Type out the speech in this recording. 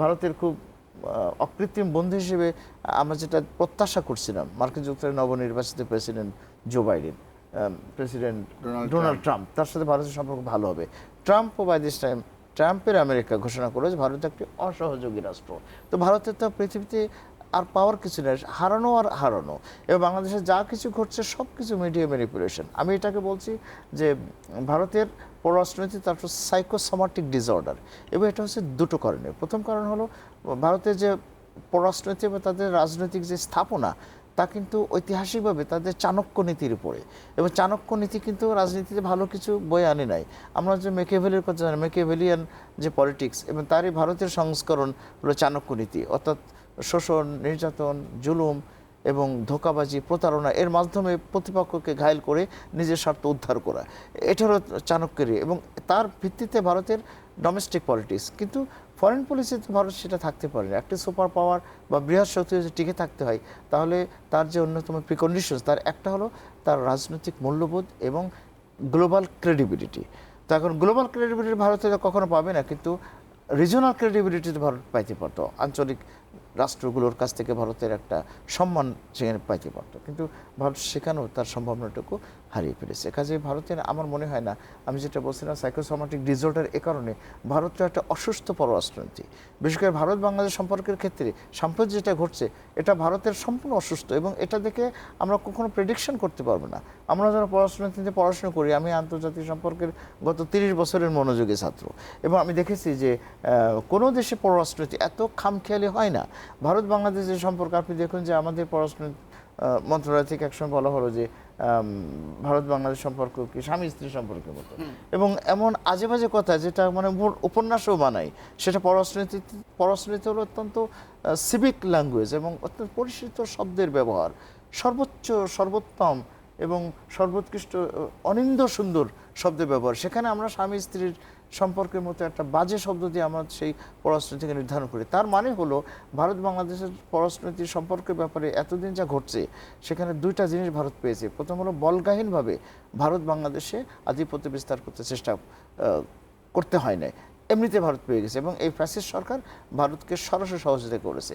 ভারতের খুব অকৃত্রিম বন্ধু হিসেবে আমরা যেটা প্রত্যাশা করছিলাম, মার্কিন যুক্তরাষ্ট্রের নবনির্বাচিত president Joe Biden, president Donald Trump, তার সাথে ভারতের সম্পর্ক ভালো হবে। ট্রাম্পও বাই দিস টাইম, ট্রাম্পের আমেরিকা ঘোষণা করলো যে ভারত একটি অসহযোগী রাষ্ট্র। তো ভারতের তো পৃথিবীতে আর পাওয়ার কিছু নেই, হারানো আর হারানো। এবং বাংলাদেশে যা কিছু ঘটছে সব কিছু মিডিয়া ম্যানিপুলেশন। আমি এটাকে বলছি যে ভারতের পররাষ্ট্রনীতি তার সাইকোসোমাটিক ডিসঅর্ডার, এবং এটা হচ্ছে দুটো কারণে। প্রথম কারণ হলো ভারতের যে পররাষ্ট্রনীতি বা তাদের রাজনৈতিক যে স্থাপনা, তা কিন্তু ঐতিহাসিকভাবে তাদের চাণক্য নীতির উপরে, এবং চাণক্য নীতি কিন্তু রাজনীতিতে ভালো কিছু বয়ে আনে নাই। আমরা যে মেকিয়াভেলির কথা জানি, মেকিয়াভেলিয়ান যে পলিটিক্স, এবং তারই ভারতের সংস্করণ হলো চাণক্য নীতি, অর্থাৎ শোষণ, নির্যাতন, জুলুম এবং ধোঁকাবাজি, প্রতারণা, এর মাধ্যমে প্রতিপক্ষকে ঘায়েল করে নিজের স্বার্থ উদ্ধার করা। এটা হলো চাণক্যেরই, এবং তার ভিত্তিতে ভারতের ডোমেস্টিক পলিটিক্স। কিন্তু ফরেন পলিসিতে ভারত সেটা থাকতে পারে না। একটি সুপার পাওয়ার বা বৃহৎ শক্তি যদি টিকে থাকতে হয়, তাহলে তার যে অন্যতম প্রিকন্ডিশনস, তার একটা হলো তার রাজনৈতিক মূল্যবোধ এবং গ্লোবাল ক্রেডিবিলিটি। তো এখন গ্লোবাল ক্রেডিবিলিটি ভারতে কখনো পাবে না, কিন্তু রিজনাল ক্রেডিবিলিটিতে ভারত পাইতে পারতো, আঞ্চলিক রাষ্ট্রগুলোর কাছ থেকে ভারতের একটা সম্মান সেখানে পাইতে পারতো। কিন্তু ভারত সেখানেও তার সম্ভাবনাটুকু হারিয়ে ফেলেছে। কাজে ভারতের আমার মনে হয় না, আমি যেটা বলছিলাম সাইকোসোমাটিক ডিসঅর্ডার, এ কারণে ভারতের একটা অসুস্থ পররাষ্ট্রনীতি, বিশেষ করে ভারত বাংলাদেশ সম্পর্কের ক্ষেত্রে সাম্প্রতিক যেটা ঘটছে, এটা ভারতের সম্পূর্ণ অসুস্থ, এবং এটা দেখে আমরা কখনো প্রেডিকশন করতে পারবো না। আমরা যারা পররাষ্ট্রনীতিতে পড়াশোনা করি, আমি আন্তর্জাতিক সম্পর্কের গত 30 বছরের মনোযোগী ছাত্র, এবং আমি দেখেছি যে কোনো দেশে পররাষ্ট্রনীতি এত খামখেয়ালি হয় না। ভারত বাংলাদেশের সম্পর্ক আপনি দেখুন যে আমাদের পররাষ্ট্র মন্ত্রণালয় থেকে একসময় বলা হলো যে ভারত বাংলাদেশ সম্পর্ক কি স্বামী স্ত্রী সম্পর্কের মতো, এবং এমন আজে বাজে কথা যেটা মানে উপন্যাসও বানায়, সেটা পররাষ্ট্রনীতি হলো অত্যন্ত সিভিক ল্যাঙ্গুয়েজ এবং অত্যন্ত পরিচিত শব্দের ব্যবহার, সর্বোচ্চ সর্বোত্তম এবং সর্বোৎকৃষ্ট অনিন্দ্য সুন্দর শব্দের ব্যবহার। সেখানে আমরা স্বামী স্ত্রীর সম্পর্কের মতো একটা বাজে শব্দ দিয়ে আমরা সেই পররাষ্ট্রনীতিকে নির্ধারণ করি। তার মানে হলো ভারত বাংলাদেশের পররাষ্ট্রনীতির সম্পর্কের ব্যাপারে এতদিন যা ঘটছে, সেখানে দুইটা জিনিস ভারত পেয়েছে। প্রথম হলো বলগাহীনভাবে ভারত বাংলাদেশে আধিপত্য বিস্তার করতে চেষ্টা করতে হয় না, এমনিতে ভারত পেয়ে গেছে, এবং এই ফ্যাসিস্ট সরকার ভারতকে সরাসরি সহযোগিতা করেছে।